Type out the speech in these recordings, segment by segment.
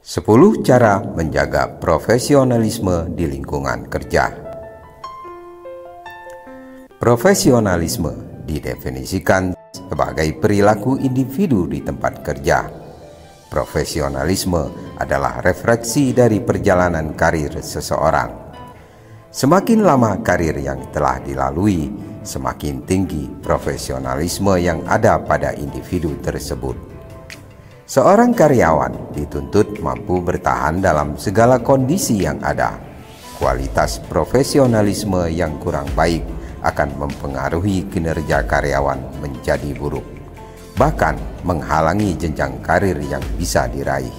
10 cara menjaga profesionalisme di lingkungan kerja. Profesionalisme didefinisikan sebagai perilaku individu di tempat kerja. Profesionalisme adalah refleksi dari perjalanan karir seseorang. Semakin lama karir yang telah dilalui, semakin tinggi profesionalisme yang ada pada individu tersebut. Seorang karyawan dituntut mampu bertahan dalam segala kondisi yang ada. Kualitas profesionalisme yang kurang baik akan mempengaruhi kinerja karyawan menjadi buruk, bahkan menghalangi jenjang karir yang bisa diraih.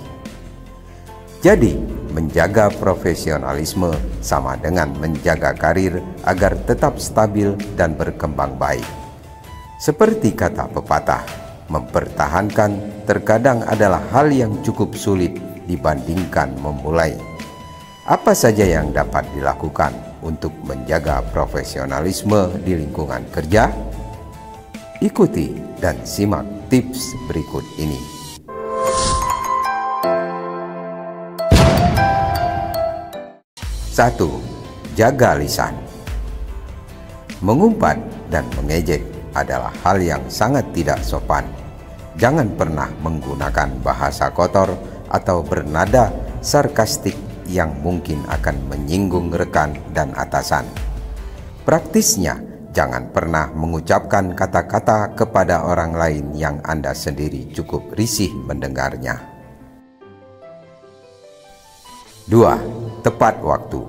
Jadi, menjaga profesionalisme sama dengan menjaga karir agar tetap stabil dan berkembang baik. Seperti kata pepatah, mempertahankan terkadang adalah hal yang cukup sulit dibandingkan memulai. Apa saja yang dapat dilakukan untuk menjaga profesionalisme di lingkungan kerja? Ikuti dan simak tips berikut ini. 1. Jaga lisan. Mengumpat dan mengejek adalah hal yang sangat tidak sopan. Jangan pernah menggunakan bahasa kotor atau bernada sarkastik yang mungkin akan menyinggung rekan dan atasan. Praktisnya, jangan pernah mengucapkan kata-kata kepada orang lain yang Anda sendiri cukup risih mendengarnya. 2. Tepat waktu.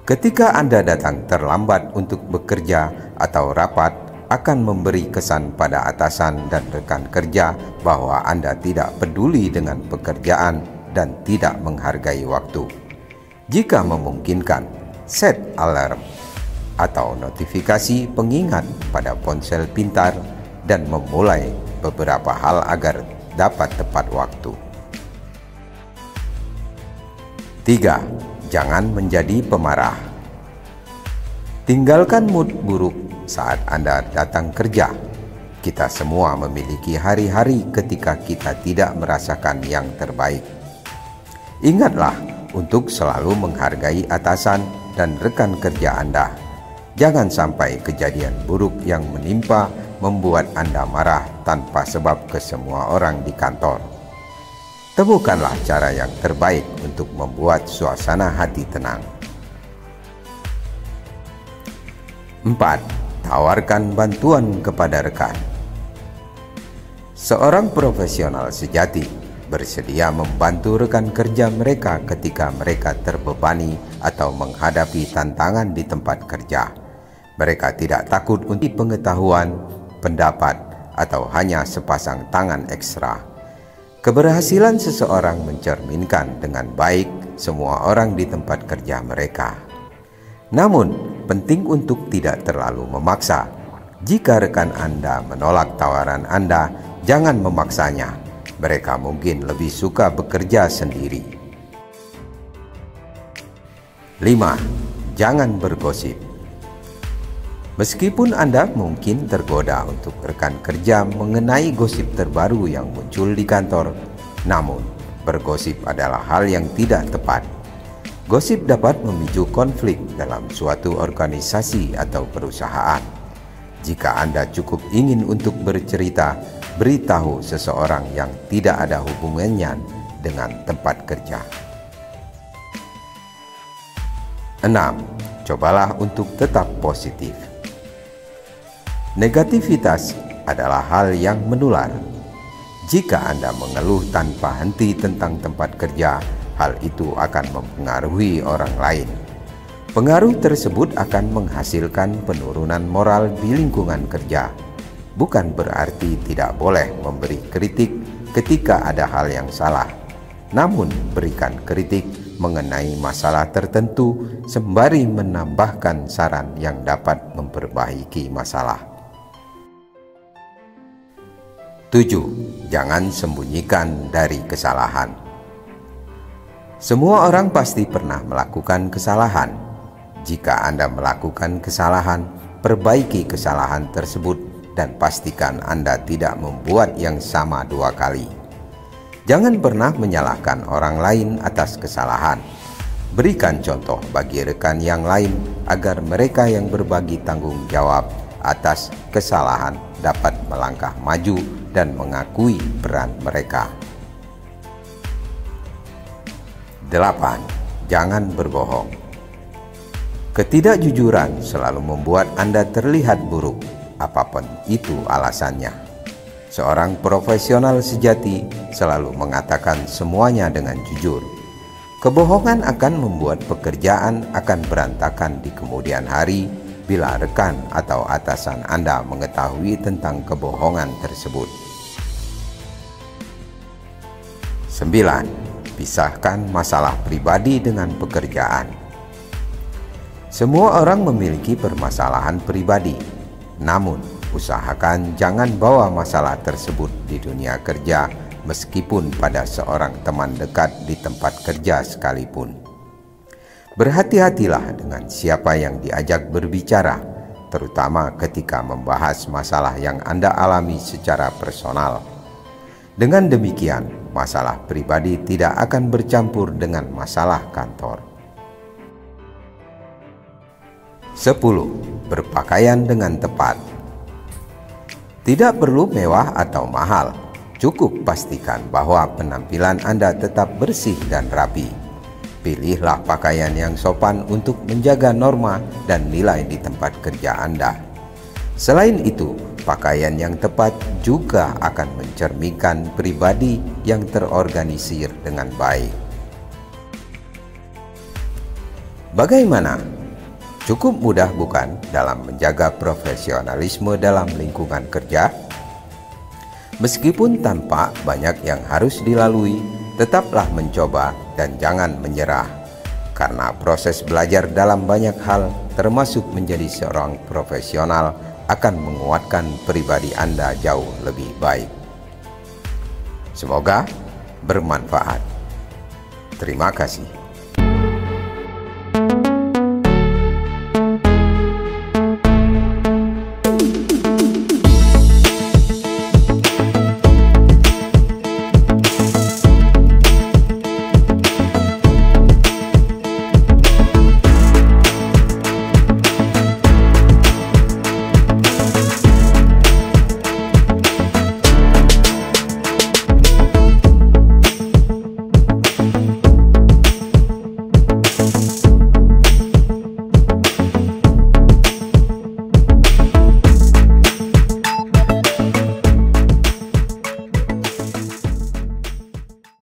Ketika Anda datang terlambat untuk bekerja atau rapat, akan memberi kesan pada atasan dan rekan kerja bahwa Anda tidak peduli dengan pekerjaan dan tidak menghargai waktu. Jika memungkinkan, set alarm atau notifikasi pengingat pada ponsel pintar dan memulai beberapa hal agar dapat tepat waktu. 3. Jangan menjadi pemarah. Tinggalkan mood buruk saat Anda datang kerja. Kita semua memiliki hari-hari ketika kita tidak merasakan yang terbaik. Ingatlah untuk selalu menghargai atasan dan rekan kerja Anda. Jangan sampai kejadian buruk yang menimpa membuat Anda marah tanpa sebab ke semua orang di kantor. Temukanlah cara yang terbaik untuk membuat suasana hati tenang. 4. Tawarkan bantuan kepada rekan. Seorang profesional sejati bersedia membantu rekan kerja mereka ketika mereka terbebani atau menghadapi tantangan di tempat kerja. Mereka tidak takut untuk pengetahuan, pendapat, atau hanya sepasang tangan ekstra. Keberhasilan seseorang mencerminkan dengan baik semua orang di tempat kerja mereka. Namun, penting untuk tidak terlalu memaksa. Jika rekan Anda menolak tawaran Anda, jangan memaksanya. Mereka mungkin lebih suka bekerja sendiri. 5. Jangan bergosip. Meskipun Anda mungkin tergoda untuk rekan kerja mengenai gosip terbaru yang muncul di kantor, namun bergosip adalah hal yang tidak tepat. Gosip dapat memicu konflik dalam suatu organisasi atau perusahaan. Jika Anda cukup ingin untuk bercerita, beritahu seseorang yang tidak ada hubungannya dengan tempat kerja. 6. Cobalah untuk tetap positif. Negativitas adalah hal yang menular. Jika Anda mengeluh tanpa henti tentang tempat kerja, hal itu akan mempengaruhi orang lain. Pengaruh tersebut akan menghasilkan penurunan moral di lingkungan kerja. Bukan berarti tidak boleh memberi kritik ketika ada hal yang salah. Namun, berikan kritik mengenai masalah tertentu sembari menambahkan saran yang dapat memperbaiki masalah. 7. Jangan sembunyikan dari kesalahan. Semua orang pasti pernah melakukan kesalahan. Jika Anda melakukan kesalahan, perbaiki kesalahan tersebut dan pastikan Anda tidak membuat yang sama 2 kali. Jangan pernah menyalahkan orang lain atas kesalahan. Berikan contoh bagi rekan yang lain agar mereka yang berbagi tanggung jawab atas kesalahan dapat melangkah maju dan mengakui peran mereka. 8. Jangan berbohong. Ketidakjujuran selalu membuat Anda terlihat buruk, apapun itu alasannya. Seorang profesional sejati selalu mengatakan semuanya dengan jujur. Kebohongan akan membuat pekerjaan akan berantakan di kemudian hari bila rekan atau atasan Anda mengetahui tentang kebohongan tersebut. 9. Pisahkan masalah pribadi dengan pekerjaan. Semua orang memiliki permasalahan pribadi, namun usahakan jangan bawa masalah tersebut di dunia kerja meskipun pada seorang teman dekat di tempat kerja sekalipun. Berhati-hatilah dengan siapa yang diajak berbicara, terutama ketika membahas masalah yang Anda alami secara personal. Dengan demikian, masalah pribadi tidak akan bercampur dengan masalah kantor. 10. Berpakaian dengan tepat. Tidak perlu mewah atau mahal. Cukup pastikan bahwa penampilan Anda tetap bersih dan rapi. Pilihlah pakaian yang sopan untuk menjaga norma dan nilai di tempat kerja Anda. Selain itu, pakaian yang tepat juga akan mencerminkan pribadi yang terorganisir dengan baik. Bagaimana? Cukup mudah bukan dalam menjaga profesionalisme dalam lingkungan kerja? Meskipun tampak banyak yang harus dilalui, tetaplah mencoba dan jangan menyerah. Karena proses belajar dalam banyak hal, termasuk menjadi seorang profesional, akan menguatkan pribadi Anda jauh lebih baik. Semoga bermanfaat. Terima kasih.